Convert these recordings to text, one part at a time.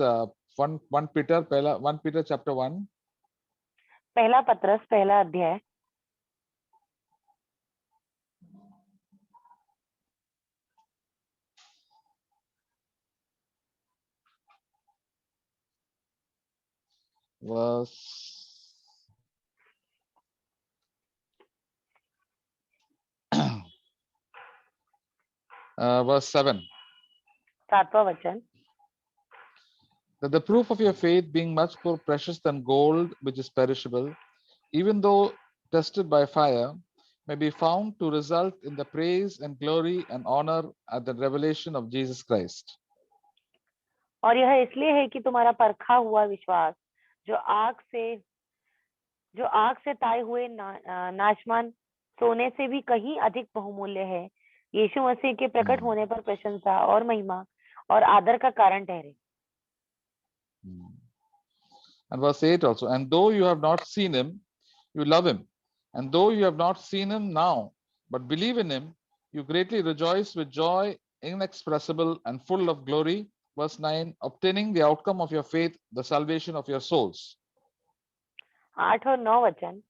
1 Peter, पहला 1 Peter chapter 1. पहला पत्रस पहला अध्याय verse 7. 7वां वचन, That the proof of your faith, being much more precious than gold, which is perishable, even though tested by fire, may be found to result in the praise and glory and honor at the revelation of Jesus Christ. और यह इसलिए है कि तुम्हारा परखा हुआ विश्वास जो आग से ताए हुए नाशमान सोने से भी कहीं अधिक बहुमूल्य है, यीशु मसीह के प्रकट होने पर प्रशंसा और महिमा और आदर का कारण ठहरे. And verse 8 also, and though you have not seen him, you love him. And though you have not seen him now, but believe in him, you greatly rejoice with joy inexpressible and full of glory. Verse 9, obtaining the outcome of your faith, the salvation of your souls. 8 और 9 वचन,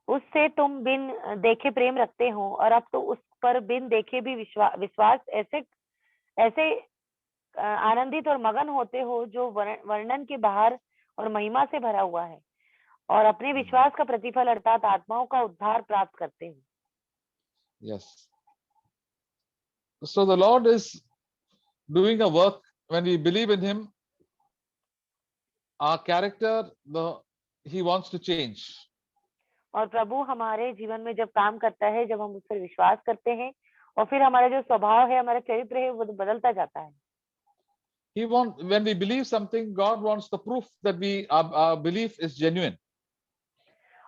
उससे तुम बिन देखे प्रेम रखते हो और अब तो उस पर बिन देखे भी विश्वास ऐसे आनंदित और मगन होते हो जो वर्णन के बाहर और महिमा से भरा हुआ है, और अपने विश्वास का प्रतिफल अर्थात आत्माओं का उद्धार प्राप्त करते हैं. Yes. So the Lord is doing a work when we believe in him. Our character, he wants to change. और प्रभु हमारे जीवन में जब काम करता है, जब हम उस पर विश्वास करते हैं, और फिर हमारा जो स्वभाव है, हमारा चरित्र है, वो बदलता जाता है. When we believe something, God wants the proof that our belief is genuine.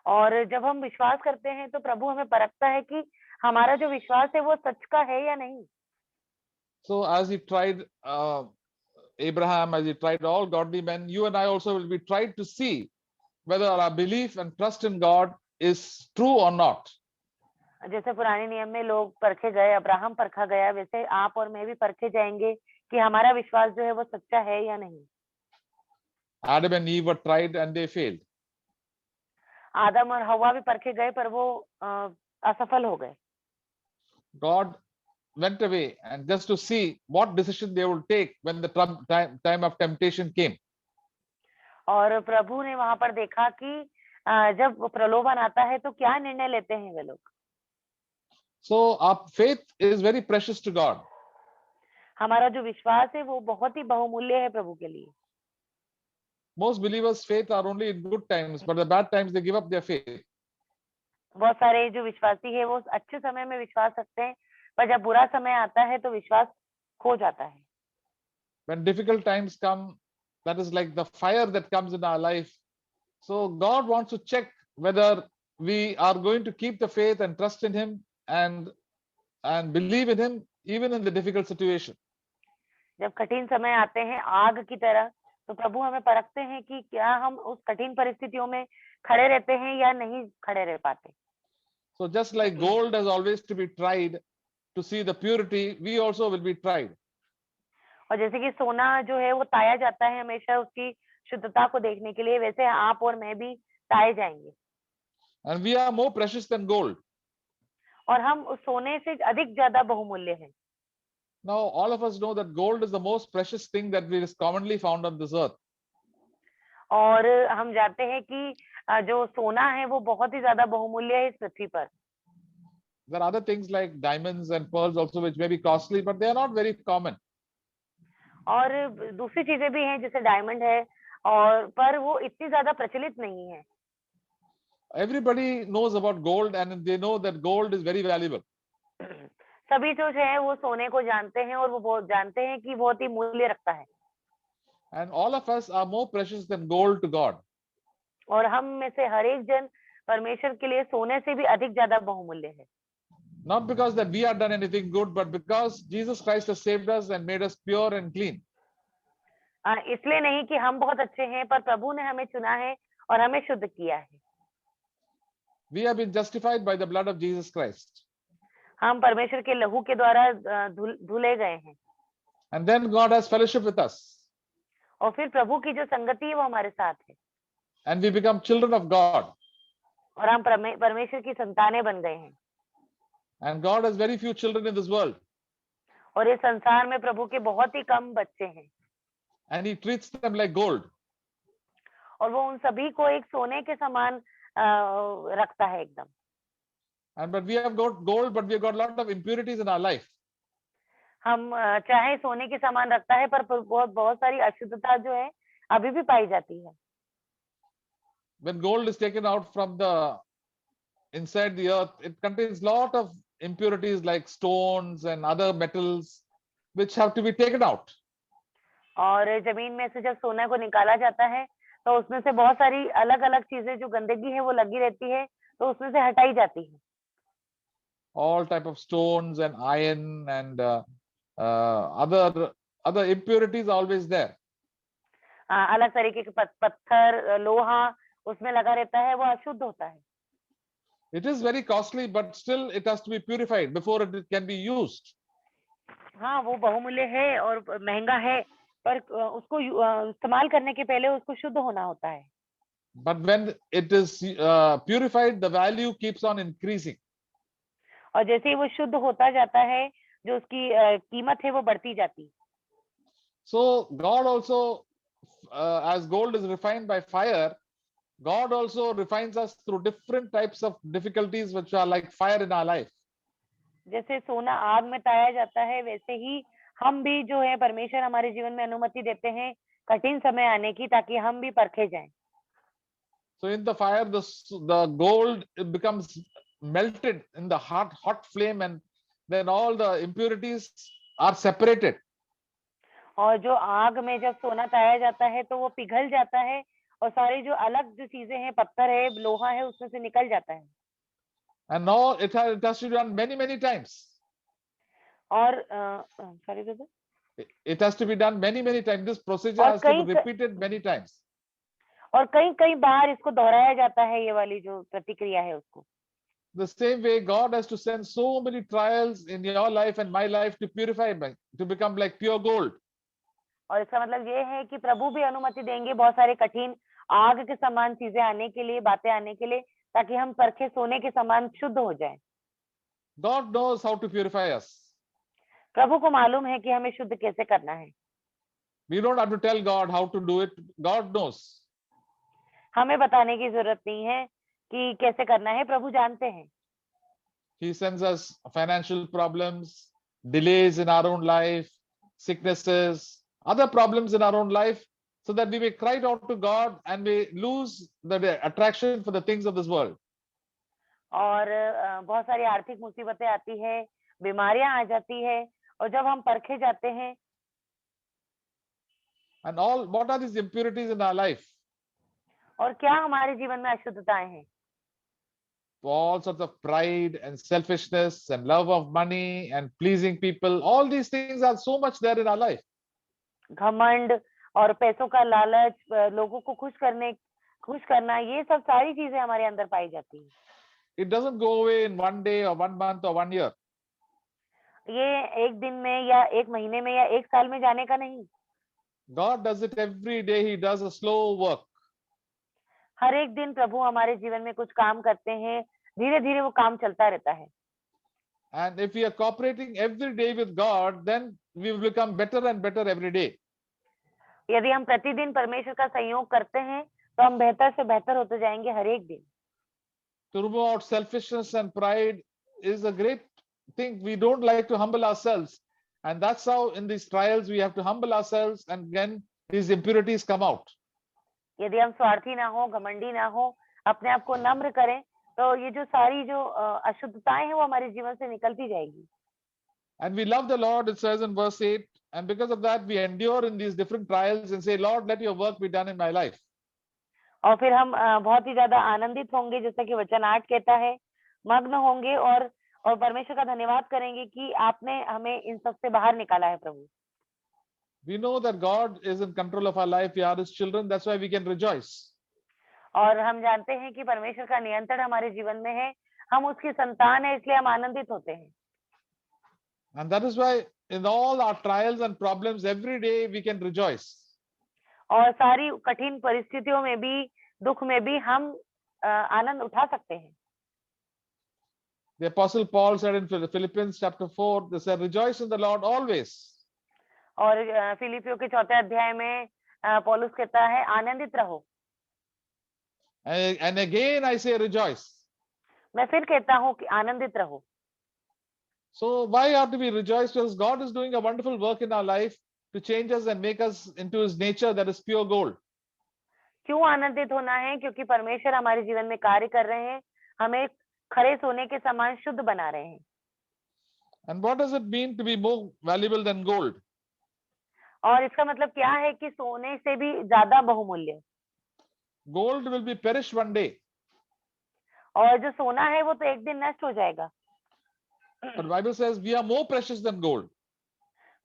और जब हम विश्वास करते हैं तो प्रभु हमें परखता है कि हमारा जो विश्वास है वो सच का है या नहीं. So as he tried Abraham, as he tried all godly men, you and I also will be tried to see whether our belief and trust in God is true or not. जैसे पुराने नियम में लोग परखे गए, Abraham परखा गया, वैसे आप और मैं भी परखे जाएंगे कि हमारा विश्वास जो है वो सच्चा है या नहीं. Adam and Eve were tried and they failed. आदम और हवा भी परखे गए पर वो असफल हो गए. God went away and just to see what decision they would take when the time of temptation came. और प्रभु ने वहां पर देखा कि जब प्रलोभन आता है तो क्या निर्णय लेते हैं वे लोग. So our faith is very precious to God. हमारा जो विश्वास है वो बहुत ही बहुमूल्य है प्रभु के लिए. Most believers' faith are only in good times, but the bad times they give up their faith. बहुत सारे जो विश्वासी है वो अच्छे समय में विश्वास रखते हैं, पर जब बुरा समय आता है तो विश्वास खो जाता है. When difficult times come, that is like the fire that comes in our life. So God wants to check whether we are going to keep the faith and trust in him and believe in him even in the difficult situation. जब कठिन समय आते हैं आग की तरह, तो प्रभु हमें परखते हैं कि क्या हम उस कठिन परिस्थितियों में खड़े रहते हैं या नहीं खड़े रह पाते. So just like gold has always to be tried to see the purity, we also will be tried. और जैसे कि सोना जो है वो ताया जाता है हमेशा उसकी शुद्धता को देखने के लिए, वैसे आप और मैं भी ताए जाएंगे. And we are more precious than gold. और हम उस सोने से अधिक ज्यादा बहुमूल्य हैं. Now all of us know that gold is the most precious thing that is commonly found on this earth. और हम जानते हैं कि जो सोना है वो बहुत ही ज्यादा बहुमूल्य है इस पृथ्वी पर. There are other things like diamonds and pearls also which may be costly, but they are not very common. और दूसरी चीजें भी हैं जैसे डायमंड है, और पर वो इतनी ज्यादा प्रचलित नहीं है. Everybody knows about gold and they know that gold is very valuable. सभी जो है वो सोने को जानते हैं और वो बहुत जानते हैं कि बहुत ही मूल्य रखता है. And all of us are more precious than gold to God. और हम में से हर एक जन परमेश्वर के लिए सोने से भी अधिक ज्यादा बहुमूल्य है. Not because that we have done anything good, but because Jesus Christ has saved us and made us pure and clean. इसलिए नहीं कि हम बहुत अच्छे हैं, पर प्रभु ने हमें चुना है और हमें शुद्ध किया है. We have been justified by the blood of Jesus Christ. हम परमेश्वर के लहू के द्वारा धुले गए हैं. And then God has fellowship with us. और फिर प्रभु की जो संगति है वो हमारे साथ है and we become children of God. और हम परमेश्वर की संतानें बन गए हैं। And God has very few children in this world, और इस संसार में प्रभु के बहुत ही कम बच्चे हैं and He treats them like gold. और वो उन सभी को एक सोने के समान रखता है एकदम। And but we have got gold, but we have got a lot of impurities in our life. हम चाहे सोने के समान रखता है पर बहुत बहुत सारी अशुद्धता जो है अभी भी पाई जाती है। When gold is taken out from the inside the earth, it contains lot of impurities like stones and other metals which have to be taken out. और जमीन में से जब सोना को निकाला जाता है तो उसमें से बहुत सारी अलग अलग चीजें जो गंदगी है वो लगी रहती है तो उसमें से हटाई जाती है। All type of stones and iron and other impurities are always there. अलग तरीके के पत्थर लोहा उसमें लगा रहता है, वो अशुद्ध होता है। It is very costly, but still it has to be purified before it can be used. हाँ, वो बहुमूल्य है और महंगा है, पर उसको इस्तेमाल करने के पहले उसको शुद्ध होना होता है। But when it is purified, the value keeps on increasing. और जैसे ही वो शुद्ध होता जाता है, जो उसकी कीमत है वो बढ़ती जाती है। So God also, as gold is refined by fire, God also refines us through different types of difficulties which are like fire in our life. जैसे सोना आग में ताया जाता है, वैसे ही हम भी जो है परमेश्वर हमारे जीवन में अनुमति देते हैं कठिन समय आने की, ताकि हम भी परखे जाएं। So in the fire, the gold it becomes melted in the hot flame, and then all the impurities are separated. और जो आग में जब सोना ताया जाता है तो वो पिघल जाता है और सारी जो अलग जो चीजें हैं, पत्थर है, लोहा है, उसमें से निकल जाता है। And now it has to be done many times. और sorry brother, it has to be done many times. This procedure और has to be repeated many times. और कई बार इसको दोहराया जाता है, ये वाली जो प्रतिक्रिया है उसको। The same way God has to send so many trials in your life and my life to purify me, to become like pure gold. और इसका मतलब ये है कि प्रभु भी अनुमति देंगे बहुत सारे कठिन आग के समान चीजें आने के लिए, बातें आने के लिए, ताकि हम परखे सोने के समान शुद्ध हो जाएं। God knows how to purify us. प्रभु को मालूम है कि हमें शुद्ध कैसे करना है। We don't have to tell God how to do it. God knows. हमें बताने की जरूरत नहीं है कि कैसे करना है, प्रभु जानते हैं। He sends us financial problems, delays in our own life, sicknesses, other problems in our own life, so that we may cry out to God and we lose the attraction for the things of this world. और बहुत सारी आर्थिक मुसीबतें आती है, बीमारियां आ जाती है, और जब हम परखे जाते हैं। And all, what are these impurities in our life? और क्या हमारे जीवन में अशुद्धताएं हैं? All sorts of pride and selfishness and love of money and pleasing people. All these things are so much there in our life. घमंड और पैसों का लालच, लोगों को खुश करना, ये सब सारी चीजें हमारे अंदर पाई जाती है। It doesn't go away in one day or 1 month or 1 year. ये एक दिन में या एक महीने में या एक साल में जाने का नहीं। God does it every day. He does a slow work. हर एक दिन प्रभु हमारे जीवन में कुछ काम करते हैं, धीरे धीरे वो काम चलता रहता है। And if we are cooperating every day with God, then we will become better and better every day. यदि हम प्रतिदिन परमेश्वर का सहयोग करते हैं तो हम बेहतर से बेहतर होते जाएंगे हर एक दिन। To remove out selfishness and pride is a great thing. We don't like to humble ourselves, and that's how in these trials we have to humble ourselves, and then these impurities come out. यदि हम स्वार्थी ना हो, घमंडी ना हो, अपने आप को नम्र करें, तो ये जो सारी जो अशुद्धताएं हैं वो हमारे जीवन से निकलती जाएगी। And we love the Lord, it says in verse 8, and because of that we endure in these different trials and say, Lord, let your work be done in my life. और फिर हम बहुत ही ज्यादा आनंदित होंगे, जैसा कि वचन 8 कहता है, मग्न होंगे और परमेश्वर का धन्यवाद करेंगे कि आपने हमें इन सब से बाहर निकाला है प्रभु। We know that God is in control of our life. We are His children. That's why we can rejoice. और हम जानते हैं कि परमेश्वर का नियंत्रण हमारे जीवन में है, हम उसकी संतान है, इसलिए हम आनंदित होते हैं। And that is why in all our trials and problems every day we can rejoice. और सारी कठिन परिस्थितियों में भी, दुख में भी हम आनंद उठा सकते हैं। The Apostle Paul said in Philippians chapter 4, they said, rejoice in the Lord always. और फिलिपियों के 4 अध्याय में पौलुस कहता है आनंदित रहो। And again I say rejoice. मैं फिर कहता हूँ कि आनंदित रहो। So why ought to we rejoice? Because God is doing a wonderful work in our life to change us and make us into his nature, that is pure gold. क्यों आनंदित होना है? क्योंकि परमेश्वर हमारे जीवन में कार्य कर रहे हैं, हमें खरे सोने के समान शुद्ध बना रहे हैं। And what does it mean to be more valuable than gold? और इसका मतलब क्या है कि सोने से भी ज्यादा बहुमूल्य। Gold will be perished one day. और जो सोना है वो तो एक दिन नष्ट हो जाएगा। But Bible says we are more precious than gold.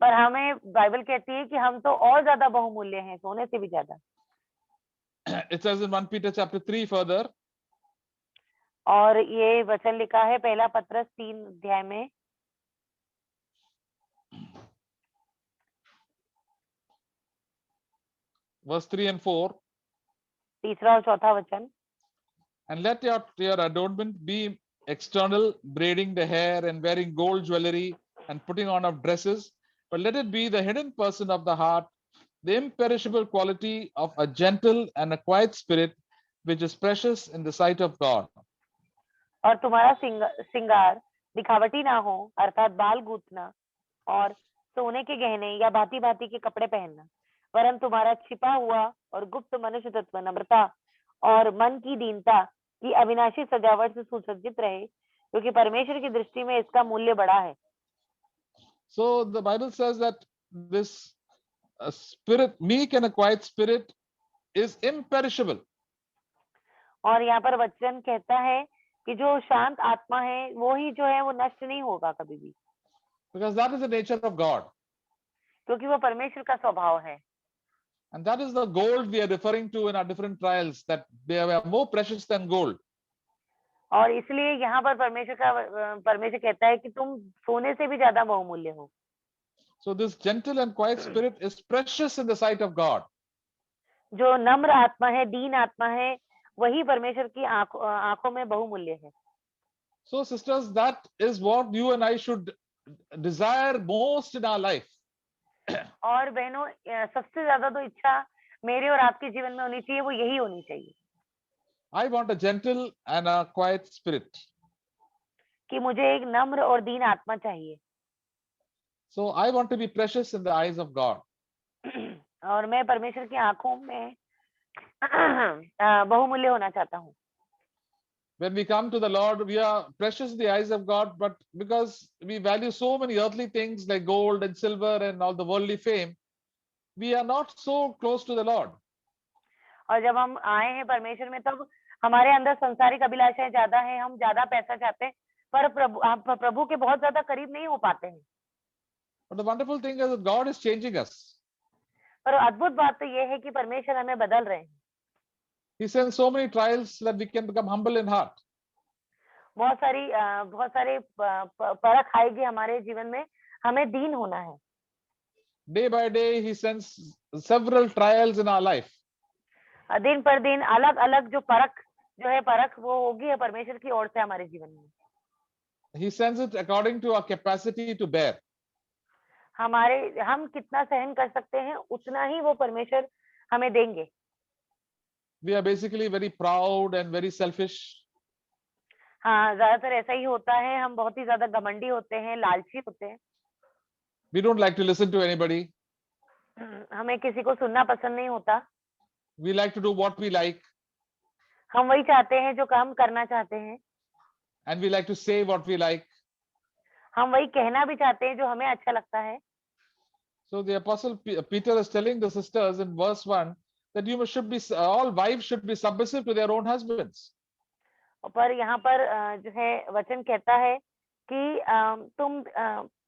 पर हमें बाइबल कहती है कि हम तो और ज्यादा बहुमूल्य हैं, सोने से भी ज्यादा। It says in 1 Peter chapter 3 further, और ये वचन लिखा है पहला पत्रस 3 अध्याय में, verse 3 and 4. तीसरा और चौथा वचन। And let your adornment be external, braiding the hair and wearing gold jewelry and putting on of dresses, but let it be the hidden person of the heart, the imperishable quality of a gentle and a quiet spirit, which is precious in the sight of God. और तुम्हारा सिंगार दिखावटी ना हो, अर्थात बाल गूंथना और सोने के गहने या भांति भांति के कपड़े पहनना, वरन तुम्हारा छिपा हुआ और गुप्त मनुष्य तत्व नम्रता और मन की दीनता की अविनाशी सजावट से सुसज्जित रहे, क्योंकि परमेश्वर की दृष्टि में इसका मूल्य बड़ा है। So the Bible says that this spirit, meek and a quiet spirit, is imperishable. और यहाँ पर वचन कहता है कि जो शांत आत्मा है वो ही जो है वो नष्ट नहीं होगा कभी भी, Because that is the nature of God. क्योंकि वो परमेश्वर का स्वभाव है। And that is the gold we are referring to in our different trials, that they are more precious than gold. और इसलिए यहाँ पर परमेश्वर कहता है कि तुम सोने से भी ज्यादा बहुमूल्य हो। So this gentle and quiet spirit is precious in the sight of God. जो नम्र आत्मा है, दीन आत्मा है, वही परमेश्वर की आंखों में बहुमूल्य है। So sisters, that is what you and I should desire most in our life. और बहनों, सबसे ज्यादा तो इच्छा मेरे और आपके जीवन में होनी चाहिए, वो यही होनी चाहिए I want a gentle and a quiet spirit. कि मुझे एक नम्र और दीन आत्मा चाहिए। So I want to be precious in the eyes of God. और मैं परमेश्वर की आंखों में बहुमूल्य होना चाहता हूँ। When we come to the Lord, we are precious in the eyes of God, but because we value so many earthly things like gold and silver and all the worldly fame, we are not so close to the Lord. और जब हम आए हैं परमेश्वर में, तब हमारे अंदर संसारिक अभिलाषाएं ज्यादा हैं, हम ज्यादा पैसा चाहते हैं, पर प्रभु के बहुत ज्यादा करीब नहीं हो पाते हैं। But the wonderful thing is that God is changing us. पर अद्भुत बात तो ये है कि परमेश्वर हमें बदल रहे हैं। He sends so many trials that we can become humble in heart. बहुत सारे परख आएगी हमारे जीवन में, हमें दीन होना है। Day by day, He sends several trials in our life. दिन पर दिन अलग अलग जो परख वो होगी है परमेश्वर की ओर से हमारे जीवन में। He sends it according to our capacity to bear. हम कितना सहन कर सकते हैं, उतना ही वो परमेश्वर हमें देंगे। We are basically very proud and very selfish. हाँ, ज्यादातर ऐसा ही होता है, हम बहुत ही ज्यादा घमंडी होते हैं, लालची होते हैं। We don't like to listen to anybody. हमें किसी को सुनना पसंद नहीं होता। We like to do what we like. हम वही चाहते हैं जो काम करना चाहते हैं। And we like to say what we like. हम वही कहना भी चाहते हैं जो हमें अच्छा लगता है। So the Apostle Peter is telling the sisters in verse 1 that all wives should be submissive to their own husbands. पर यहाँ पर जो है वचन कहता है कि तुम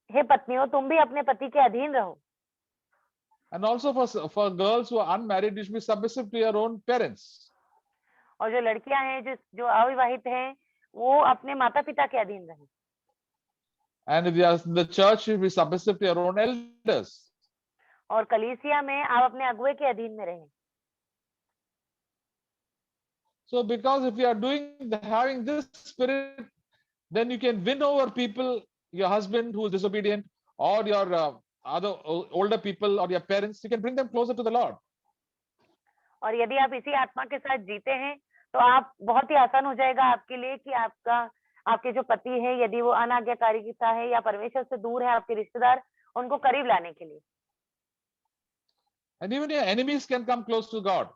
हे पत्नियों, तुम भी अपने पति के अधीन रहो। And also for girls who are unmarried, you should be submissive to your own parents. और जो लड़कियां हैं, जो अविवाहित हैं, वो अपने माता पिता के अधीन रहें। And if you are in the church, you should be submissive to your own elders. और कलीसिया में आप अपने अगुवे के अधीन में रहें। So because if you are having this spirit, then you can win over people, your husband who is disobedient, or your other older people, or your parents. You can bring them closer to the Lord. और यदि आप इसी आत्मा के साथ जीते हैं, तो आप बहुत ही आसान हो जाएगा आपके लिए कि आपके जो पति है, यदि वो अनाज्ञाकारिता है या परमेश्वर से दूर है, आपके रिश्तेदार, उनको करीब लाने के लिए। And even your enemies can come close to God.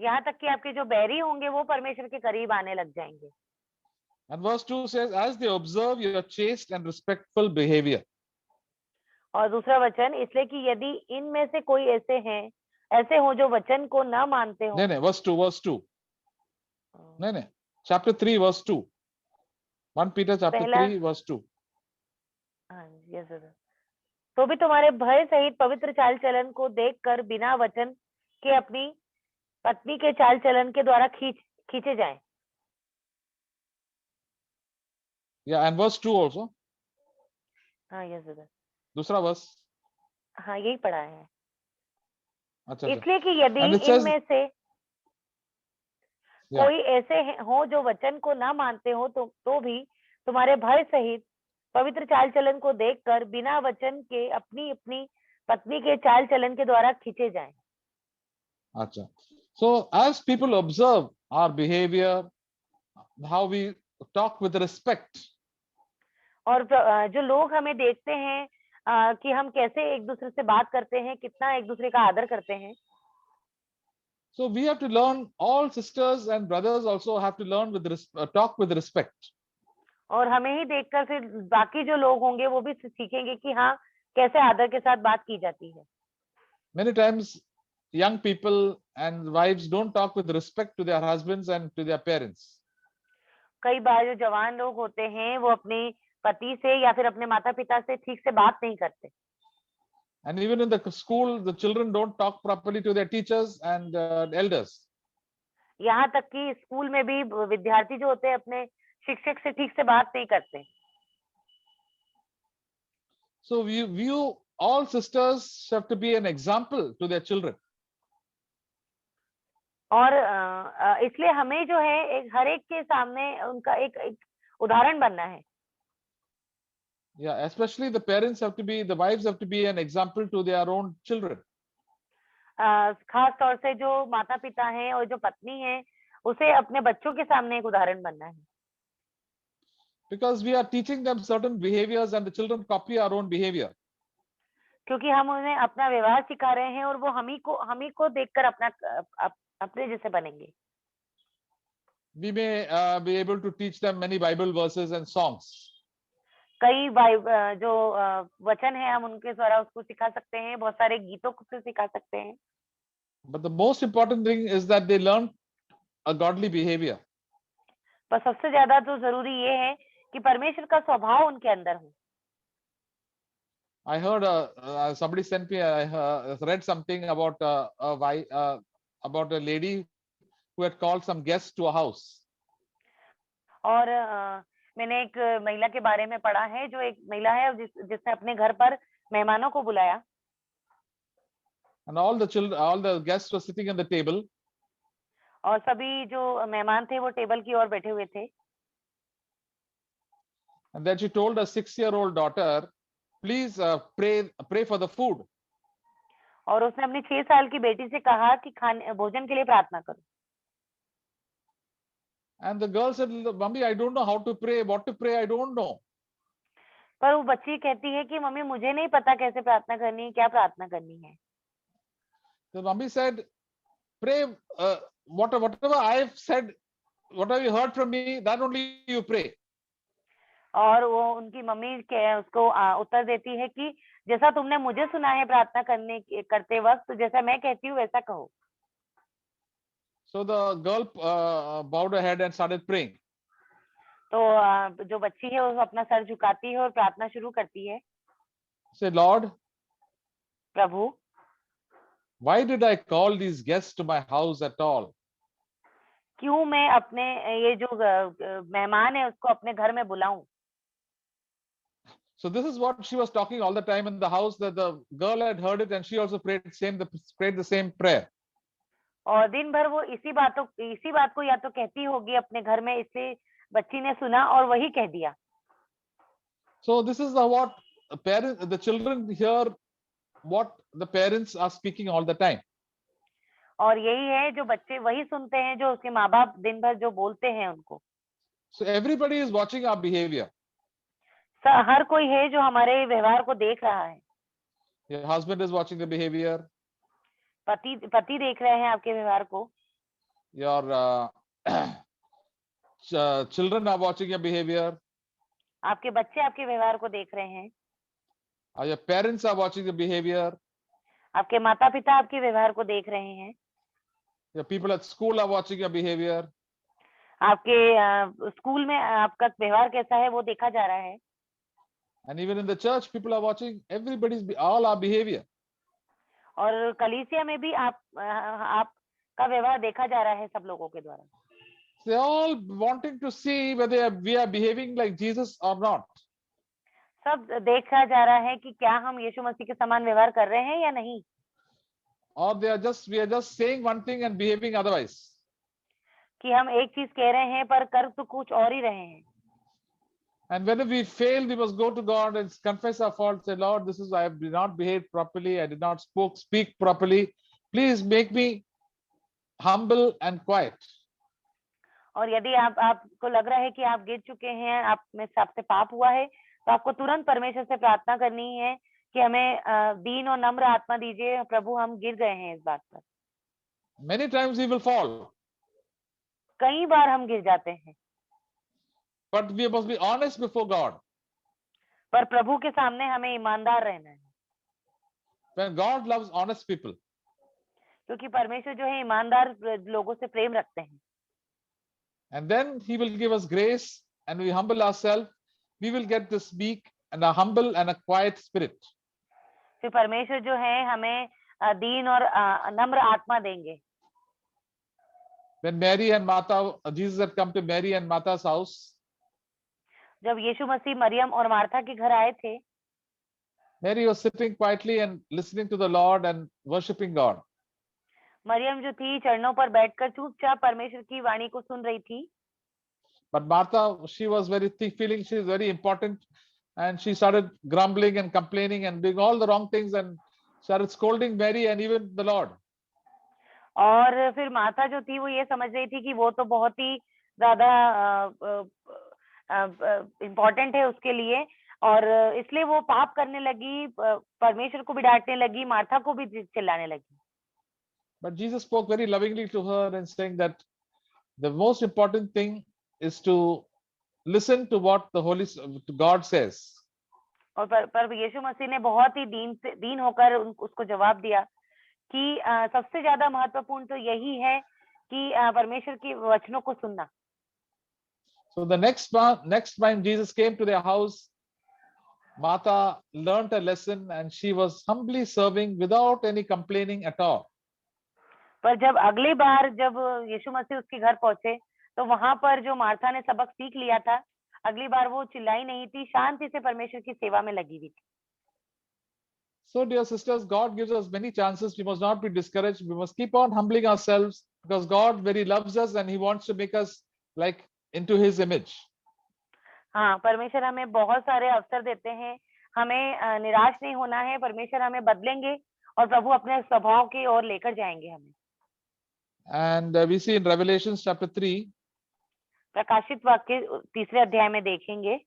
यहाँ तक कि आपके जो बैरी होंगे वो परमेश्वर के करीब आने लग जाएंगे। And verse 2 says, as they observe your chaste and respectful behavior. और दूसरा वचन, इसलिए कि यदि इनमें से कोई ऐसे हो जो वचन को न मानते हो। नहीं, verse 2. नहीं, chapter 3 verse 2. 1 Peter chapter 3 verse 2. हाँ, यस सर। तो भी तुम्हारे भय सहित पवित्र चाल चलन को देखकर बिना वचन के अपनी पत्नी के चाल चलन के द्वारा खींचे जाएं। Yeah, and verse 2 also. हाँ, यस सर। दूसरा वर्स। हाँ, यही पढ़ा है। अच्छा, इसलिए कि यदि इनमें से कोई ऐसे हो जो वचन को ना मानते हो, तो भी तुम्हारे भय सहित पवित्र चाल चलन को देखकर बिना वचन के अपनी अपनी पत्नी के चाल चलन के द्वारा खींचे जाएं। अच्छा, so as people observe our behavior, how we talk with respect, और जो लोग हमें देखते हैं कि हम कैसे एक दूसरे से बात करते हैं, कितना एक दूसरे का आदर करते हैं, so we have to learn, all sisters and brothers also have to learn talk with respect. और हमें ही देखकर फिर बाकी जो लोग होंगे वो भी सीखेंगे कि हाँ, कैसे आदर के साथ बात की जाती है। Many times young people and wives don't talk with respect to their husbands and to their parents. कई बार जो जवान लोग होते हैं वो अपने पति से या फिर अपने माता पिता से ठीक से बात नहीं करते। And even in the school, the children don't talk properly to their teachers and elders. यहाँ तक कि स्कूल में भी विद्यार्थी जो होते हैं अपने शिक्षक से ठीक से बात नहीं करते। So you all sisters have to be an example to their children. और इसलिए हमें जो है हर एक के सामने उनका एक उदाहरण बनना है। Yeah, especially the parents have to be, the wives have to be an example to their own children. खास तौर से जो माता पिता हैं और जो पत्नी है, उसे अपने बच्चों के सामने एक उदाहरण बनना है। Because we are teaching them certain behaviors and the children copy our own behavior. क्योंकि हम उन्हें अपना व्यवहार सिखा रहे हैं और वो हम ही को देखकर अपने जैसे बनेंगे। We may be able to teach them many Bible verses and songs. कई जो वचन है हम उनके द्वारा उसको सिखा सकते हैं, बहुत सारे गीतों को से सिखा सकते हैं। But the most important thing is that they learn a godly behavior. पर सबसे ज्यादा तो जरूरी ये है कि परमेश्वर का स्वभाव उनके अंदर हो। I heard somebody sent me, I read something about about a lady who had called some guests to a house. और मैंने एक महिला के बारे में पढ़ा है, जो एक महिला है जिसने अपने घर पर मेहमानों को बुलाया। And all the guests were sitting at the table. और सभी जो मेहमान थे वो टेबल की ओर बैठे हुए थे। And then she told her 6-year-old daughter, please pray for the food. और उसने अपनी 6 साल की बेटी से कहा कि भोजन के लिए प्रार्थना करो। And the girl said, Mummy, I don't know how to pray. What to pray, I don't know. पर वो बच्ची कहती है कि मम्मी मुझे नहीं पता कैसे प्रार्थना करनी है, क्या प्रार्थना करनी है। The mummy said, pray whatever I have said, whatever you heard from me, that only you pray. और वो उनकी मम्मी उसको उत्तर देती है कि जैसा तुमने मुझे सुना है प्रार्थना करते वक्त, जैसा मैं कहती हूँ वैसा कहो। So the girl bowed her head and started praying. तो जो बच्ची है वो अपना सर झुकाती है और प्रार्थना शुरू करती है। Say, Lord, Prabhu, why did I call these guests to my house at all? क्यों मैं अपने ये जो मेहमान है उसको अपने घर में बुलाऊं? So this is what she was talking all the time in the house, that the girl had heard it and she also prayed the same prayer. और दिन भर वो इसी बात को या तो कहती होगी अपने घर में, इसलिए बच्ची ने सुना और वही कह दिया. So this is what the children hear, what the parents are speaking all the time. और यही है जो बच्चे वही सुनते हैं जो उसके माँ बाप दिन भर जो बोलते हैं उनको. So everybody is watching our behavior. हर कोई है जो हमारे व्यवहार को देख रहा है. Your husband is watching the behavior. पति देख रहे हैं आपके व्यवहार को. Your children are watching your behavior. आपके बच्चे आपके व्यवहार को देख रहे हैं. Your parents are watching the behavior. आपके माता पिता आपके व्यवहार को देख रहे हैं. Your people at school are watching your behavior. आपके स्कूल में आपका व्यवहार कैसा है वो देखा जा रहा है. And even in the church, people are watching all our behavior. और कलीसिया में भी आपका व्यवहार देखा जा रहा है सब लोगों के द्वारा. They all wanting to see whether we are behaving like Jesus or not. सब देखा जा रहा है कि क्या हम यीशु मसीह के समान व्यवहार कर रहे हैं या नहीं. Or we are just saying one thing and behaving otherwise. कि हम एक चीज कह रहे हैं पर कर तो कुछ और ही रहे हैं. And when we fail, we must go to God and confess our faults. Say, Lord, I have not behaved properly. I did not speak properly. Please make me humble and quiet. और यदि आपको लग रहा है कि आप गिर चुके हैं, आप में से आपसे पाप हुआ है, तो आपको तुरंत परमेश्वर से प्रार्थना करनी है कि हमें दीन और नम्र आत्मा दीजिए. प्रभु, हम गिर गए हैं इस बात पर. Many times we will fall. कई बार हम गिर जाते हैं. But we must be honest before God. पर प्रभु के सामने हमें ईमानदार रहना है. When God loves honest people. क्योंकि परमेश्वर जो है ईमानदार लोगों से प्रेम रखते हैं. And then he will give us grace, and we humble ourselves. We will get this meek and a humble and a quiet spirit. फिर परमेश्वर जो है हमें दीन और नम्र आत्मा देंगे. When Mary and Martha, Jesus had come to Mary and Martha's house. जब यीशु मसीह मरियम और मार्था के घर आए थे, Mary was sitting quietly and listening to the Lord and worshiping God. Maryam जो थी चरणों पर बैठकर चुपचाप परमेश्वर की वाणी को सुन रही थी. But Martha, she was feeling she is very important, and she started grumbling and complaining and doing all the wrong things and started scolding Mary and even the Lord. और फिर माता जो थी वो ये समझ रही थी कि वो तो बहुत ही ज्यादा इम्पोर्टेंट है उसके लिए, और इसलिए वो पाप करने लगी, परमेश्वर को भी डांटने लगी, मार्था को भी चिल्लाने लगी. But Jesus spoke very lovingly to her and saying that the most important thing is to listen to what God says. और पर यीशु मसीह ने बहुत ही दीन होकर उसको जवाब दिया कि सबसे ज्यादा महत्वपूर्ण तो यही है कि परमेश्वर के वचनों को सुनना. So the next time Jesus came to their house, Martha learnt a lesson and she was humbly serving without any complaining at all. पर जब अगली बार जब यीशु मसीह उसके घर पहुंचे, तो वहां पर जो मार्था ने सबक सीख लिया था, अगली बार वो चिल्लाई नहीं थी, शांति से परमेश्वर की सेवा में लगी हुई थी. So dear sisters, God gives us many chances. We must not be discouraged. We must keep on humbling ourselves because God very loves us and he wants to make us like into his image. हाँ, परमेश्वर हमें बहुत सारे अवसर देते हैं. हमें निराश नहीं होना है. परमेश्वर हमें बदलेंगे और प्रभु अपने स्वभाव की ओर लेकर जाएंगे हमें. And we see in Revelation chapter 3. प्रकाशित वाक्य 3 अध्याय में देखेंगे.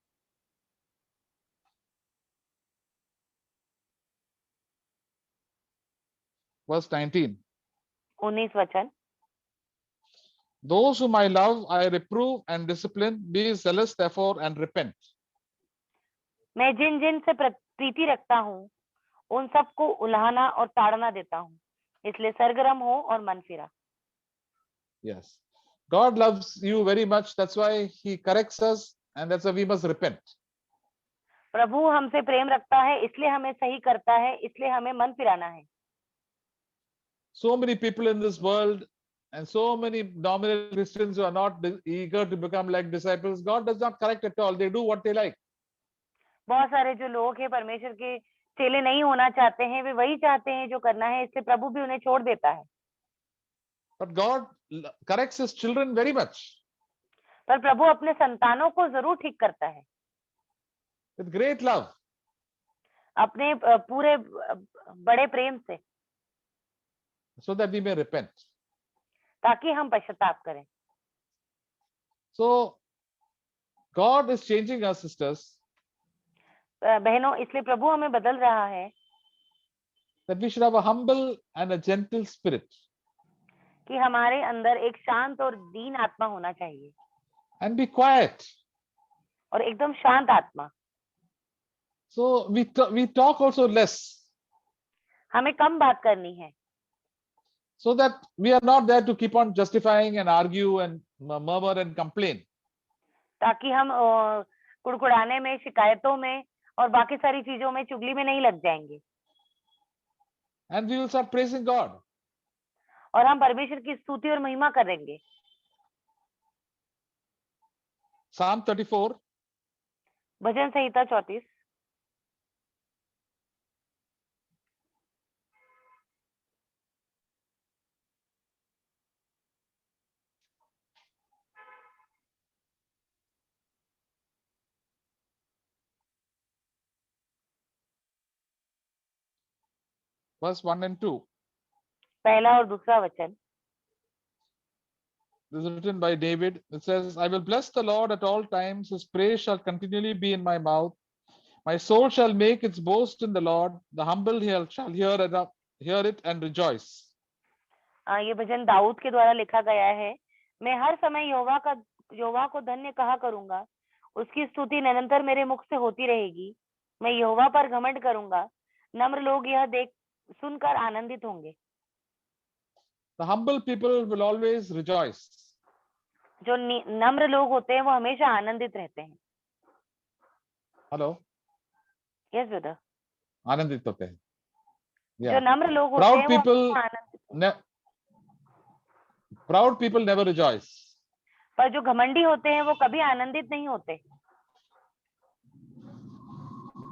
Verse 19. 19 वचन. Those whom I love, I reprove and discipline. Be zealous therefore and repent. मैं जिन जिन से प्रीति रखता हूँ, उन सबको उल्हाना और ताड़ना देता हूँ. इसलिए सरगर्म हो और मन फिरा. Yes, God loves you very much. That's why he corrects us, and that's why we must repent. प्रभु हमसे प्रेम रखता है, इसलिए हमें सही करता है, इसलिए हमें मन फिराना है. So many people in this world and so many nominal Christians who are not eager to become like disciples, God does not correct at all. They do what they like. बहुत सारे जो लोग हैं परमेश्वर के चेले नहीं होना चाहते हैं, वे वही चाहते हैं जो करना है, इसलिए प्रभु भी उन्हें छोड़ देता है। But God corrects his children very much पर प्रभु अपने संतानों को जरूर ठीक करता है with great love, अपने पूरे बड़े प्रेम से, so that we may repent. ताकि हम पश्चाताप करें। So God is changing us, sisters, बहनों, इसलिए प्रभु हमें बदल रहा है that we should have a humble and a gentle spirit, कि हमारे अंदर एक शांत और दीन आत्मा होना चाहिए and be quiet. और एकदम शांत आत्मा। So we talk also less, हमें कम बात करनी है, so that we are not there to keep on justifying and argue and murmur and complain. ताकि हम कुड़कुड़ाने में, शिकायतों में और बाकी सारी चीजों में, चुगली में नहीं लग जाएंगे। And we will start praising God. और हम परमेश्वर की स्तुति और महिमा करेंगे। Psalm 34, bhajan Samhita 34, verse 1 and 2. पहला और दूसरा वचन। This is written by David. It says, I will bless the Lord at all times. His praise shall continually be in my mouth. My soul shall make its boast in the Lord. The humble shall hear it and rejoice. ये भजन दाऊद के द्वारा लिखा गया है। मैं हर समय यहोवा को धन्य कहा करूंगा। उसकी स्तुति निरंतर मेरे मुख से होती रहेगी। मैं यहोवा पर घमंड करूंगा। नम्र लोग यह देख सुनकर आनंदित होंगे। The humble people will always rejoice. जो नम्र लोग होते हैं वो हमेशा आनंदित रहते हैं। Hello? Yes brother. आनंदित होते हैं. जो Yeah. नम्र लोग होते हैं वो हमेशा आनंदित। Proud people never rejoice. पर जो घमंडी होते हैं वो कभी आनंदित नहीं होते।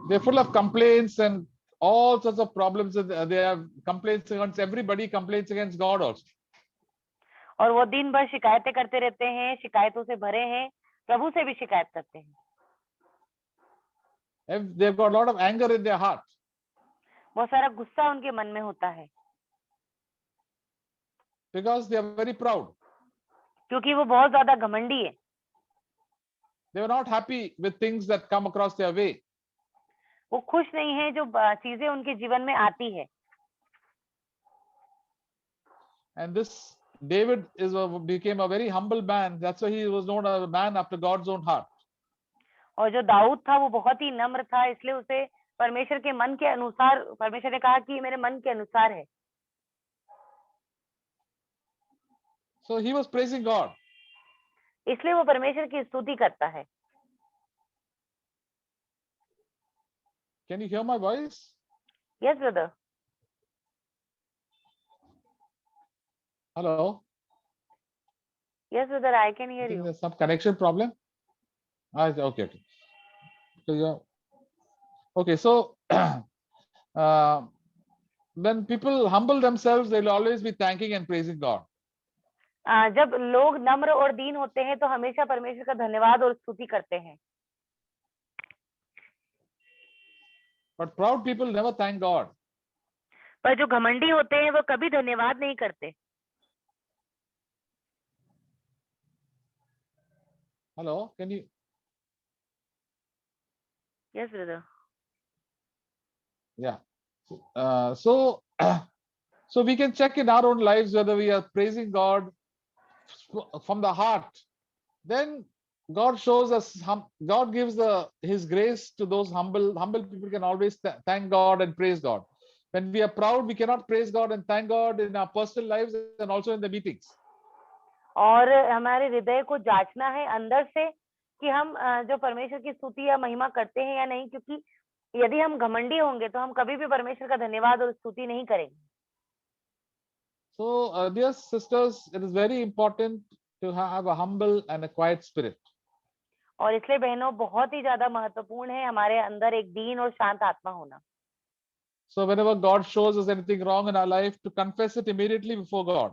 They're full of complaints and all sorts of problems. They have complaints against everybody, complaints against God also. और वो दिन भर शिकायतें करते रहते हैं, शिकायतों से भरे हैं, प्रभु से भी शिकायत करते हैं। They've got a lot of anger in their heart. बहुत सारा गुस्सा उनके मन में होता है। Because they are very proud. क्योंकि वो बहुत ज्यादा घमंडी है। They are not happy with things that come across their way. वो खुश नहीं है जो चीजें उनके जीवन में आती है। And this David became a very humble man. That's why he was known as a man after God's own heart. और जो दाऊद था वो बहुत ही नम्र था, इसलिए उसे परमेश्वर के मन के अनुसार, परमेश्वर ने कहा कि मेरे मन के अनुसार है। So he was praising God. इसलिए वो परमेश्वर की स्तुति करता है। Can you hear my voice? Yes, brother. Hello? Yes, brother, I can hear I think you. there's some connection problem. Okay. So yeah. Okay, so when people humble themselves, they'll always be thanking and praising God. जब लोग नम्र और दीन होते हैं तो हमेशा परमेश्वर का धन्यवाद और स्तुति करते हैं। But proud people never thank God. पर जो घमंडी होते हैं वो कभी धन्यवाद नहीं करते। Hello, can you? Yes, brother. Yeah. So we can check in our own lives whether we are praising God from the heart. Then God shows us, God gives His grace to those humble people can always thank God and praise God. When we are proud, we cannot praise God and thank God in our personal lives and also in the meetings. और हमारे हृदय को जांचना है अंदर से कि हम जो परमेश्वर की स्तुति या महिमा करते हैं या नहीं, क्योंकि यदि हम घमंडी होंगे तो हम कभी भी परमेश्वर का धन्यवाद और स्तुति नहीं करेंगे। So, dear sisters, it is very important to have a humble and a quiet spirit. और इसलिए बहनों बहुत ही ज्यादा महत्वपूर्ण है हमारे अंदर एक दीन और शांत आत्मा होना। So whenever God shows us anything wrong in our life, to confess it immediately before God.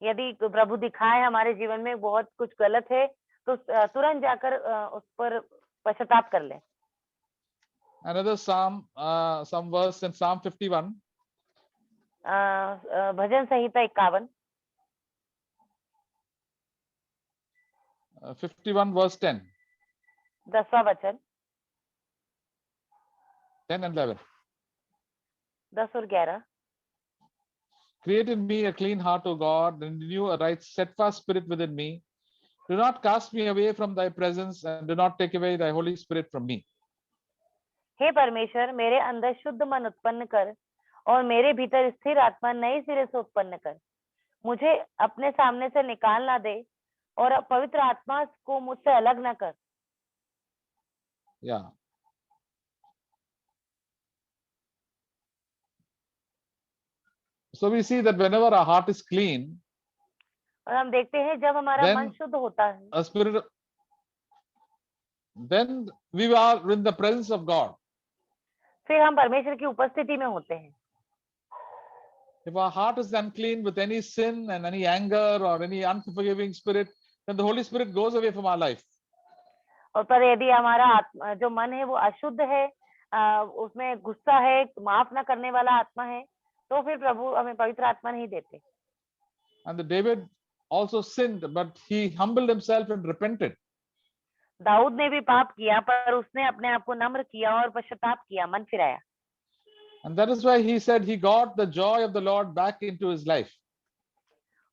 यदि प्रभु दिखाए हमारे जीवन में बहुत कुछ गलत है तो तुरंत जाकर उस पर पश्चाताप कर ले। Another psalm, some verse in Psalm 51. Bhajan Samhita 51 51 verse 10. 10वां वचन 10 and 11. 10 और 11। Create in me a clean heart, O God, and renew a right, steadfast spirit within me. Do not cast me away from thy presence, and do not take away thy Holy Spirit from me. हे परमेश्वर, मेरे अंदर शुद्ध मन उत्पन्न कर और मेरे भीतर स्थिर आत्मा नए सिरे से उत्पन्न कर। मुझे अपने सामने से निकाल ना दे और पवित्र आत्मा को मुझसे अलग ना कर। Yeah. So we see that whenever our heart is clean, और हम देखते हैं जब हमारा मन then शुद्ध होता है a spirit, then we are in the presence of God. फिर हम परमेश्वर की उपस्थिति में होते हैं। If our heart is unclean with any sin and any anger or any unforgiving spirit, then the Holy Spirit goes away from our life. और पर यदि हमारा जो मन है वो अशुद्ध है, उसमें गुस्सा है, माफ ना करने वाला आत्मा है, तो फिर प्रभु हमें पवित्र आत्मा नहीं देते। And the David also sinned, but he humbled himself and repented. Dawood ने भी पाप किया पर उसने अपने आप को नम्र किया और पश्चाताप किया, मन फिराया। And that is why he said he got the joy of the Lord back into his life.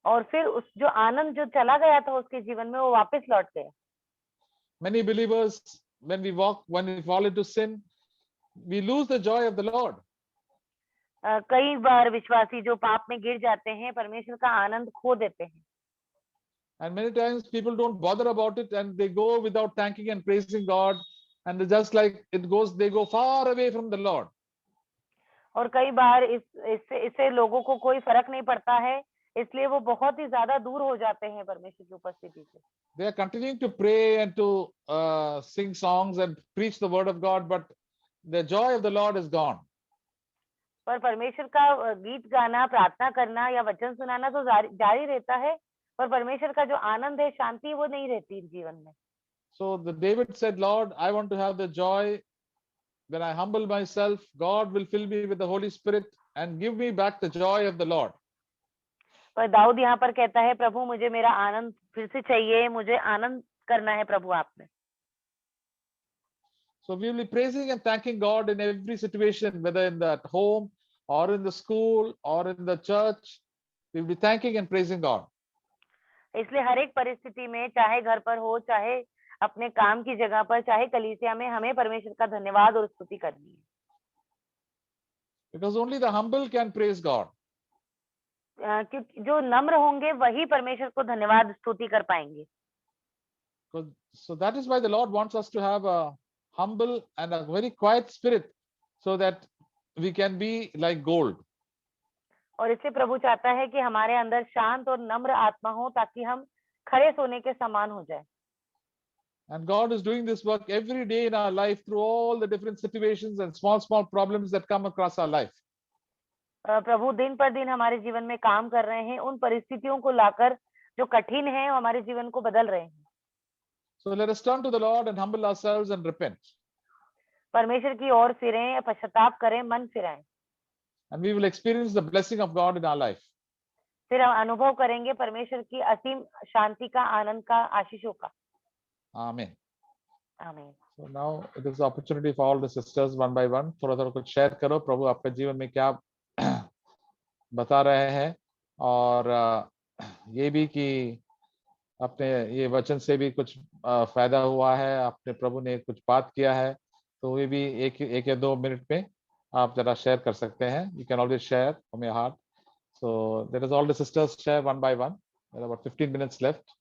और फिर उस जो आनंद जो चला गया था उसके जीवन में वो वापस लौट गया। Many believers, when we fall into sin, we lose the joy of the Lord. कई बार विश्वासी जो पाप में गिर जाते हैं परमेश्वर का आनंद खो देते हैं। And many times people don't bother about it and they go without thanking and praising God, and just like it goes, they go far away from the Lord. और कई बार इससे लोगों को कोई फर्क नहीं पड़ता है, इसलिए वो बहुत ही ज्यादा दूर हो जाते हैं परमेश्वर की उपस्थिति से। They are continuing to pray and to sing songs and preach the word of God, but the joy of the Lord is gone. पर परमेश्वर का गीत गाना, प्रार्थना करना या वचन सुनाना तो जारी रहता है, पर परमेश्वर का जो आनंद है, शांति, वो नहीं रहती जीवन में। So the David said, Lord, I want to have the joy. When I humble myself, God will fill me with the Holy Spirit and give me back the joy of the Lord. पर दाऊद यहाँ पर कहता है, प्रभु मुझे मेरा आनंद फिर से चाहिए, मुझे आनंद करना है प्रभु आप में। So we will be praising and thanking God in every situation, whether in the home or in the school or in the church. We will be thanking and praising God. इसलिए हर एक परिस्थिति में, चाहे घर पर हो, चाहे अपने काम की जगह पर, चाहे कलीसिया में, हमें परमेश्वर का धन्यवाद और स्तुति करनी है। Because only the humble can praise God. क्योंकि जो नम्र होंगे वही परमेश्वर को धन्यवाद स्तुति कर पाएंगे। So that is why the Lord wants us to have a humble and a very quiet spirit, so that we can be like gold. और इसलिए प्रभु चाहता है कि हमारे अंदर शांत और नम्र आत्मा हो, ताकि हम खरे सोने के समान हो जाए। And God is doing this work every day in our life through all the different situations and small problems that come across our life. प्रभु दिन पर दिन हमारे जीवन में काम कर रहे हैं, उन परिस्थितियों को लाकर जो कठिन है हमारे जीवन को बदल रहे हैं। So let us turn to the Lord and humble ourselves and repent. परमेश्वर की ओर फिरें, पश्चाताप करें, मन फिराएं। And we will experience the blessing of God in our life. फिर हम अनुभव करेंगे परमेश्वर की असीम शांति का, आनंद का, आशीषों का। Amen. आमीन। So now it is the opportunity for all the sisters one by one. थोड़ा थोड़ा कुछ शेयर करो, प्रभु आपके जीवन में क्या बता रहे हैं, और ये भी कि अपने ये वचन से भी कुछ फायदा हुआ है, आपने प्रभु ने कुछ बात किया है, तो ये भी एक या 2 मिनट में आप जरा शेयर कर सकते हैं। You can always share from your heart. So let us all the sisters share one by one. There are about 15 minutes left.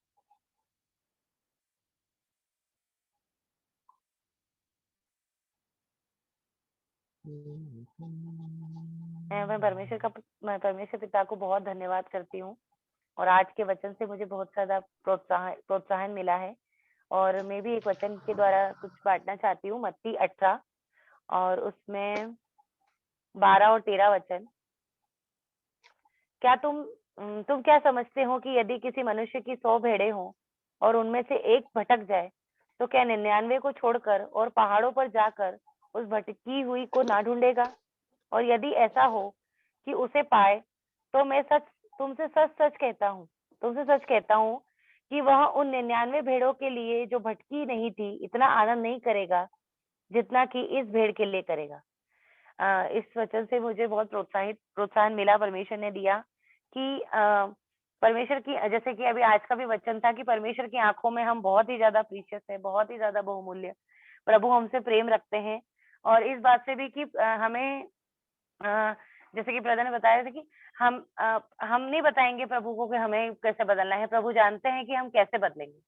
मैं परमेश्वर पिता को बहुत धन्यवाद करती हूँ, और आज के वचन से मुझे बहुत ज्यादा प्रोत्साहन मिला है, और मैं भी एक वचन के द्वारा कुछ बांटना चाहती हूँ। मत्ती 18 और उसमें 12 और 13 वचन। क्या तुम क्या समझते हो कि यदि किसी मनुष्य की 100 भेड़ें हों और उनमें से एक भटक जाए, तो क्या 99 को छोड़कर और पहाड़ों पर जाकर उस भटकी हुई को ना ढूंढेगा? और यदि ऐसा हो कि उसे पाए, तो मैं तुमसे सच कहता हूँ कि वह उन 99 भेड़ों के लिए जो भटकी नहीं थी, इतना आनंद नहीं करेगा जितना कि इस भेड़ के लिए करेगा। इस वचन से मुझे बहुत प्रोत्साहन मिला, परमेश्वर ने दिया कि परमेश्वर की, जैसे कि अभी आज का भी वचन था कि परमेश्वर की आंखों में हम बहुत ही ज्यादा प्रीशियस है, बहुत ही ज्यादा बहुमूल्य। प्रभु हमसे प्रेम रखते हैं और इस बात से भी कि हमें जैसे कि ब्रदर ने बताया था कि हम नहीं बताएंगे प्रभु को कि हमें कैसे बदलना है। प्रभु जानते हैं कि हम कैसे बदलेंगे।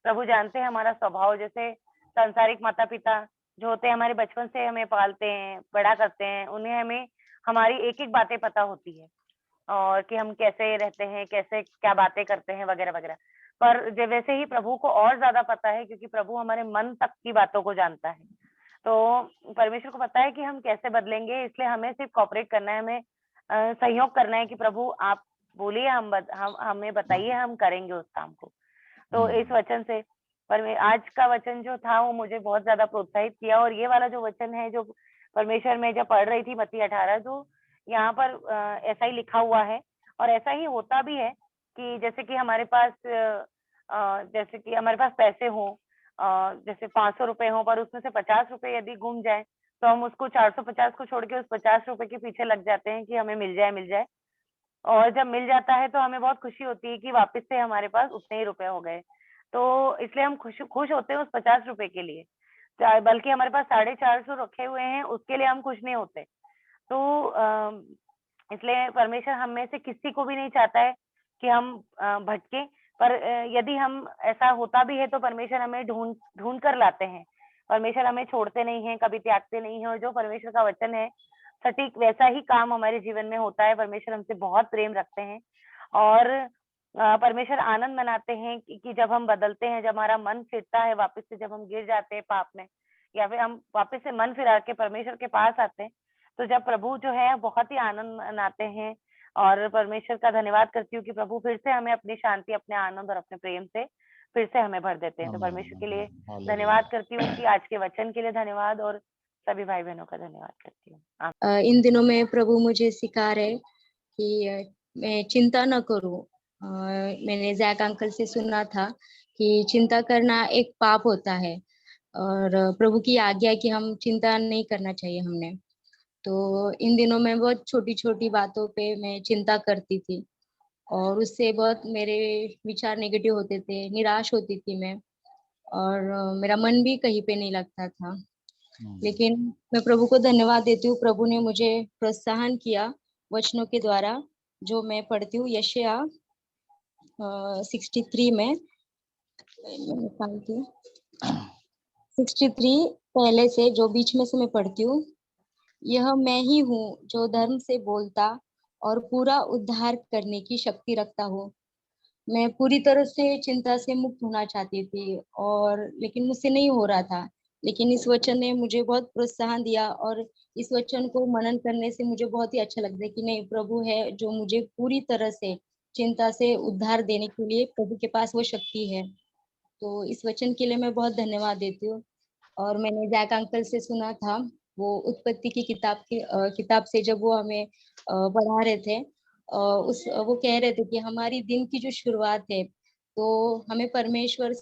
प्रभु जानते हैं हमारा स्वभाव। जैसे सांसारिक माता पिता जो होते हैं, हमारे बचपन से हमें पालते हैं, बड़ा करते हैं, उन्हें हमें हमारी एक एक बातें पता होती है और कि हम कैसे रहते हैं, कैसे क्या बातें करते हैं, वगैरह वगैरह। पर वैसे ही प्रभु को और ज्यादा पता है, क्योंकि प्रभु हमारे मन तक की बातों को जानता है। तो परमेश्वर को पता है कि हम कैसे बदलेंगे, इसलिए हमें सिर्फ कॉपरेट करना है, हमें सहयोग करना है कि प्रभु आप बोलिए, हम हमें बताइए, हम करेंगे उस काम को। तो इस वचन से पर आज का वचन जो था वो मुझे बहुत ज्यादा प्रोत्साहित किया। और ये वाला जो वचन है जो परमेश्वर में जब पढ़ रही थी मत्ती 18, तो यहाँ पर ऐसा ही लिखा हुआ है और ऐसा ही होता भी है कि जैसे कि हमारे पास पैसे हों, जैसे 500 रुपए हो, पर उसमें से 50 रुपए यदि गुम जाए, तो हम उसको 450 को छोड़ के उस 50 रुपए के पीछे लग जाते हैं कि हमें मिल जाए। और जब मिल जाता है तो हमें बहुत खुशी होती है कि वापस से हमारे पास उतने ही रुपए हो गए। तो इसलिए हम खुश होते हैं उस 50 रुपए के लिए, बल्कि हमारे पास 450 रखे हुए हैं उसके लिए हम खुश नहीं होते। तो इसलिए परमेश्वर हम में से किसी को भी नहीं चाहता है कि हम भटके। पर यदि हम ऐसा होता भी है तो परमेश्वर हमें ढूंढ कर लाते हैं। परमेश्वर हमें छोड़ते नहीं है, कभी त्यागते नहीं है। और जो परमेश्वर का वचन है सटीक वैसा ही काम हमारे जीवन में होता है। परमेश्वर हमसे बहुत प्रेम रखते हैं और परमेश्वर आनंद मनाते हैं कि जब हम बदलते हैं, जब हमारा मन फिरता है वापस से, जब हम गिर जाते हैं पाप में, या फिर हम वापस से मन फिरा के परमेश्वर के पास आते हैं, तो जब प्रभु जो है बहुत ही आनंद मनाते हैं। और परमेश्वर का धन्यवाद करती हूँ कि प्रभु फिर से हमें अपनी शांति, अपने आनंद और अपने प्रेम से फिर से हमें भर देते हैं। तो परमेश्वर के लिए धन्यवाद करती हूँ कि आज के वचन के लिए धन्यवाद, और सभी भाई बहनों का धन्यवाद करती हूँ। इन दिनों में प्रभु मुझे सिखा रहे कि मैं चिंता न करूं। मैंने जैक अंकल से सुना था कि चिंता करना एक पाप होता है और प्रभु की आज्ञा है कि हम चिंता नहीं करना चाहिए हमने। तो इन दिनों में बहुत छोटी छोटी बातों पे मैं चिंता करती थी और उससे बहुत मेरे विचार नेगेटिव होते थे, निराश होती थी मैं, और मेरा मन भी कहीं पे नहीं लगता था। लेकिन मैं प्रभु को धन्यवाद देती हूँ, प्रभु ने मुझे प्रोत्साहन किया वचनों के द्वारा, जो मैं पढ़ती हूँ यशायाह 63 में, मैं निकालती हूँ 63 पहले से, जो बीच में से मैं पढ़ती हूँ। यह मैं ही हूँ जो धर्म से बोलता और पूरा उद्धार करने की शक्ति रखता हूँ। मैं पूरी तरह से चिंता से मुक्त होना चाहती थी और लेकिन मुझसे नहीं हो रहा था। लेकिन इस वचन ने मुझे बहुत प्रोत्साहन दिया और इस वचन को मनन करने से मुझे बहुत ही अच्छा लगता है कि नहीं, प्रभु है जो मुझे पूरी तरह से चिंता से उद्धार देने के लिए, प्रभु के पास वो शक्ति है। तो इस वचन के लिए मैं बहुत धन्यवाद देती हूँ। और मैंने जैक अंकल से सुना था, वो उत्पत्ति की किताब से जब वो हमें पढ़ा रहे थे, वो कह रहे थे कि हमारी दिन की जो शुरुआत है, तो हमें परमेश्वर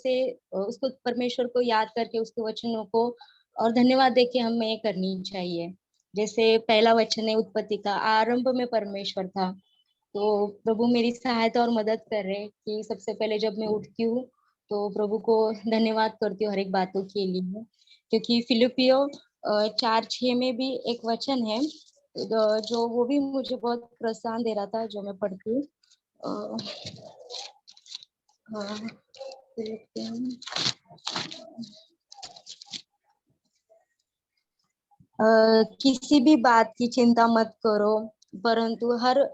को याद करके उसके वचनों को और धन्यवाद देके हमें करनी चाहिए। जैसे पहला वचन है उत्पत्ति का, आरंभ में परमेश्वर था। तो प्रभु मेरी सहायता और मदद कर रहे हैं कि सबसे पहले जब मैं उठती हूँ तो प्रभु को धन्यवाद करती हूँ हर एक बातों के लिए। क्योंकि फिलिपियो 4:6 में भी एक वचन है जो वो भी मुझे बहुत प्रोत्साहन दे रहा था, जो मैं पढ़ती हूँ। किसी भी बात की चिंता मत करो, परंतु हर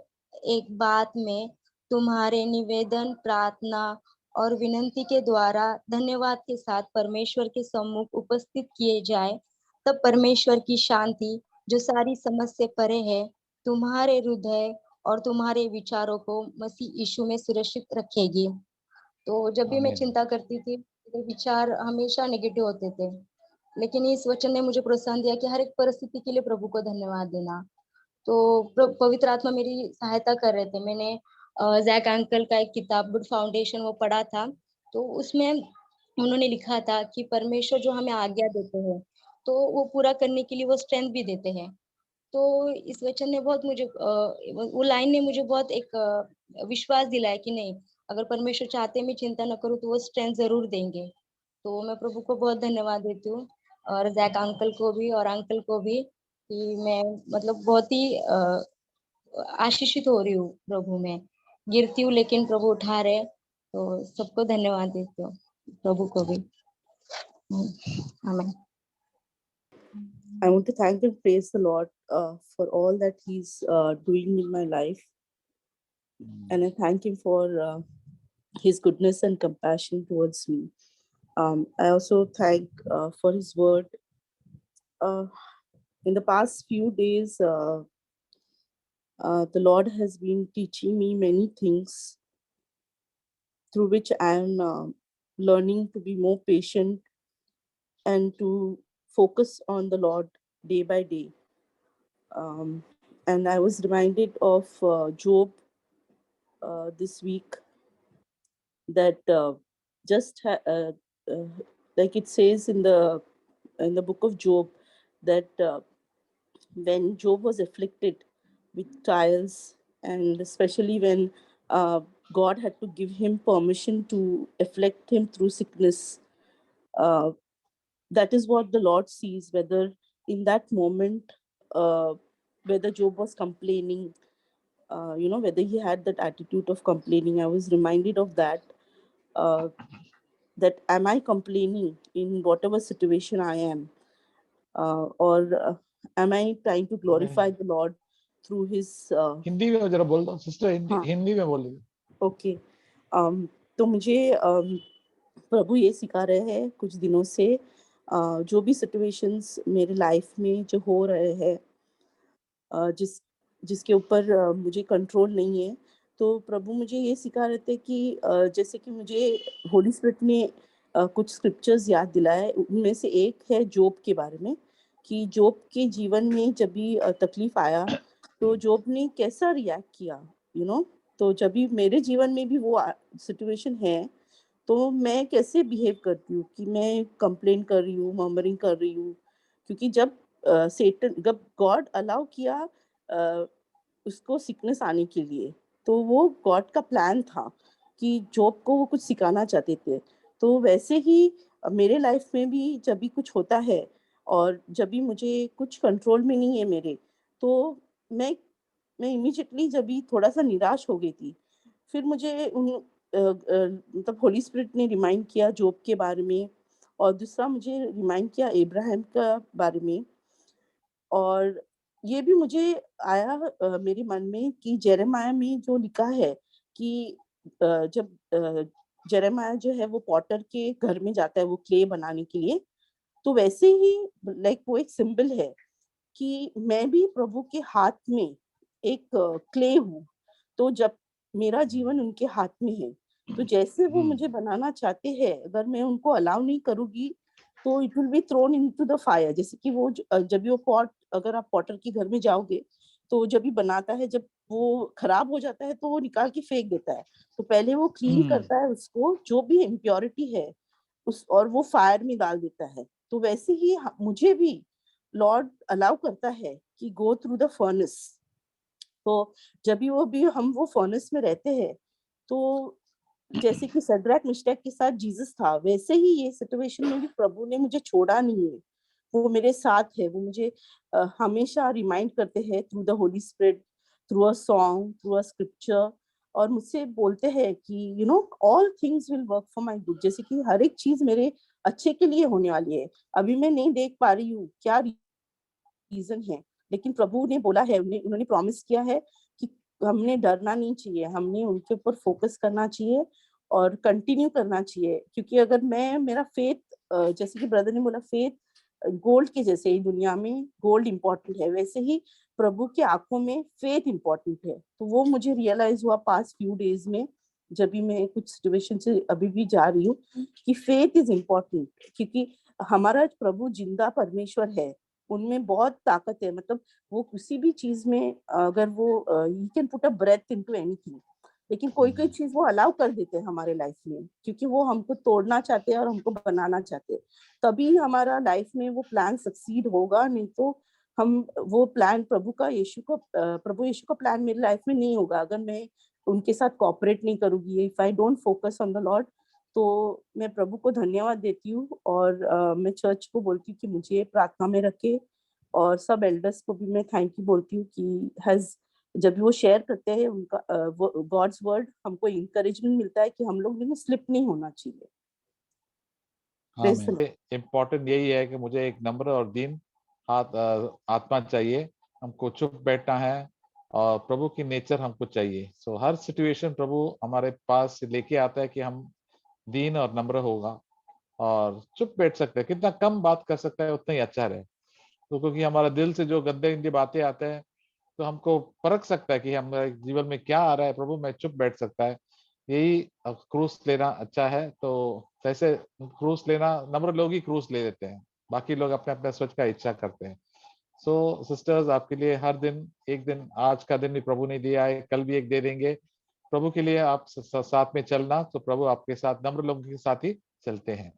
एक बात में तुम्हारे निवेदन, प्रार्थना और विनंती के द्वारा धन्यवाद के साथ परमेश्वर के सम्मुख उपस्थित किए जाए, तब परमेश्वर की शांति जो सारी समझ से परे है तुम्हारे हृदय और तुम्हारे विचारों को मसीह यीशु में सुरक्षित रखेगी। तो जब भी मैं आमीन। चिंता करती थी, मेरे विचार हमेशा नेगेटिव होते थे, लेकिन इस वचन ने मुझे प्रोत्साहन दिया कि हर एक परिस्थिति के लिए प्रभु को धन्यवाद देना। तो पवित्र आत्मा मेरी सहायता कर रहे थे। मैंने जैक अंकल का एक किताब गुड फाउंडेशन वो पढ़ा था, तो उसमें उन्होंने लिखा था कि परमेश्वर जो हमें आज्ञा देते हैं तो वो पूरा करने के लिए वो स्ट्रेंथ भी देते हैं। तो इस वचन ने बहुत मुझे वो लाइन ने मुझे बहुत एक विश्वास दिलाया कि नहीं, अगर परमेश्वर चाहते मैं चिंता न करूँ तो वो स्ट्रेंथ जरूर देंगे। तो मैं प्रभु को बहुत धन्यवाद देती हूँ, और जैक अंकल को भी और अंकल को भी, कि मैं मतलब बहुत ही आशीषित हो रही हूँ प्रभु में। गिरती हूँ लेकिन प्रभु उठा रहे, तो सबको धन्यवाद देती हूँ, प्रभु को भी। आमीन। I want to thank and praise the Lord for all that He's doing in my life. And I thank Him for His goodness and compassion towards me. I also thank for His word. In the past few days, the Lord has been teaching me many things through which I am learning to be more patient and to focus on the Lord day by day. And I was reminded of Job this week, that like it says in the book of Job, that when Job was afflicted with trials, and especially when God had to give him permission to afflict him through sickness, that is what the Lord sees, whether in that moment, whether Job was complaining, whether he had that attitude of complaining. I was reminded of that, that am I complaining in whatever situation I am, or am I trying to glorify the Lord through his Hindi में जरा बोल दो sister, हाँ। हिंदी में बोलिए। Okay. तो मुझे प्रभु ये सिखा रहे हैं कुछ दिनों से, जो भी सिचुएशंस मेरे लाइफ में जो हो रहे हैं, जिसके ऊपर मुझे कंट्रोल नहीं है, तो प्रभु मुझे ये सिखा रहे थे कि जैसे कि मुझे होली स्पिरिट ने कुछ स्क्रिप्चर्स याद दिलाए। उनमें से एक है जोब के बारे में, कि जोब के जीवन में जब भी तकलीफ आया तो जोब ने कैसा रिएक्ट किया, तो जब भी मेरे जीवन में भी वो सिचुएशन है, तो मैं कैसे बिहेव करती हूँ, कि मैं कंप्लेन कर रही हूँ, मर्मरिंग कर रही हूँ। क्योंकि जब जब गॉड अलाउ किया उसको सिकनेस आने के लिए, तो वो गॉड का प्लान था कि जॉब को वो कुछ सिखाना चाहते थे। तो वैसे ही मेरे लाइफ में भी जब भी कुछ होता है और जब भी मुझे कुछ कंट्रोल में नहीं है मेरे, तो मैं इमीडिएटली जब भी थोड़ा सा निराश हो गई थी, फिर मुझे मतलब होली स्पिरिट ने रिमाइंड किया जॉब के बारे में, और दूसरा मुझे रिमाइंड किया इब्राहिम का बारे में। और ये भी मुझे आया मेरे मन में कि जेरेमाया में जो लिखा है कि जब जेरेमाया जो है वो पॉटर के घर में जाता है वो क्ले बनाने के लिए, तो वैसे ही लाइक वो एक सिंबल है कि मैं भी प्रभु के हाथ में एक क्ले हूँ। तो जब मेरा जीवन उनके हाथ में है, तो जैसे वो मुझे बनाना चाहते हैं, अगर मैं उनको अलाउ नहीं करूँगी तो it will be thrown into the fire. जैसे कि वो जब भी वो पॉट, अगर आप पॉटर के घर में जाओगे तो जब भी बनाता है, जब वो खराब हो जाता है तो वो निकाल के फेंक देता है। तो पहले वो क्लीन करता है उसको, जो भी इम्प्योरिटी है उस, और वो फायर में डाल देता है। तो वैसे ही मुझे भी लॉर्ड अलाउ करता है कि गो थ्रू द फर्नेस। तो जब भी हम वो फर्नेस में रहते हैं, तो जैसे कि सद्रक मिशक के साथ जीसस था, वैसे ही ये सिचुएशन में भी प्रभु ने मुझे छोड़ा नहीं है, वो मेरे साथ है। वो मुझे हमेशा रिमाइंड करते हैं through the Holi spirit, through a song, through a scripture, और मुझसे बोलते हैं कि all things will work for my good. जैसे कि हर एक चीज मेरे अच्छे के लिए होने वाली है। अभी मैं नहीं देख पा रही हूँ क्या रीजन है, लेकिन प्रभु ने बोला है, उन्होंने प्रॉमिस किया है कि हमने डरना नहीं चाहिए, हमने उनके ऊपर फोकस करना चाहिए और कंटिन्यू करना चाहिए, क्योंकि अगर मेरा फेथ, जैसे कि ब्रदर ने बोला, फेथ गोल्ड के जैसे ही दुनिया में गोल्ड इम्पोर्टेंट है, वैसे ही प्रभु की आंखों में फेथ इम्पोर्टेंट है। तो वो मुझे रियलाइज हुआ पास्ट फ्यू डेज में, जब भी मैं कुछ सिचुएशन से अभी भी जा रही हूँ, कि फेथ इज इम्पोर्टेंट, क्योंकि हमारा प्रभु जिंदा परमेश्वर है, उनमें बहुत ताकत है। मतलब वो किसी भी चीज में, अगर वो ही can put a breath into anything, लेकिन कोई कोई चीज वो अलाउ कर देते हैं हमारे लाइफ में, क्योंकि वो हमको तोड़ना चाहते हैं और हमको बनाना चाहते हैं। तभी हमारा लाइफ में वो प्लान सक्सीड होगा, नहीं तो हम वो प्लान प्रभु यीशु का प्लान मेरी लाइफ में नहीं होगा, अगर मैं उनके साथ कोऑपरेट नहीं करूंगी, if I don't focus on the Lord. तो मैं प्रभु को धन्यवाद देती हूँ, और मैं चर्च को बोलती हूँ कि मुझे प्रार्थना में रखे, और सब एल्डर्स को भी मैं थैंक यू बोलती हूँ कि हैज जब भी वो शेयर करते हैं उनका गॉड्स वर्ड, हमको इंकरेजमेंट मिलता है कि हम लोग में स्लिप नहीं होना चाहिए। Praise the Lord. इम्पोर्टेंट यही है कि मुझे एक नम्र और दीन आत्मा चाहिए, हमको चुप बैठना है, और प्रभु की नेचर हमको चाहिए। सो हर सिचुएशन प्रभु हमारे पास लेके आता है कि हम दीन और नम्र होगा और चुप बैठ सकते हैं। कितना कम बात कर सकता है उतना ही अच्छा रहे। तो क्योंकि हमारा दिल से जो गंदे गंदी बातें आते हैं, तो हमको परख सकता है कि हमारे जीवन में क्या आ रहा है। प्रभु मैं चुप बैठ सकता है, यही क्रूस लेना अच्छा है। तो जैसे क्रूस लेना, नम्र लोग ही क्रूस ले लेते हैं, बाकी लोग अपने अपने स्वच्छ का इच्छा करते हैं। सो सिस्टर्स, आपके लिए हर दिन एक दिन, आज का दिन भी प्रभु ने दिया है, कल भी एक दे देंगे। प्रभु के लिए आप साथ में चलना, तो प्रभु आपके साथ नम्र लोगों के साथ ही चलते हैं।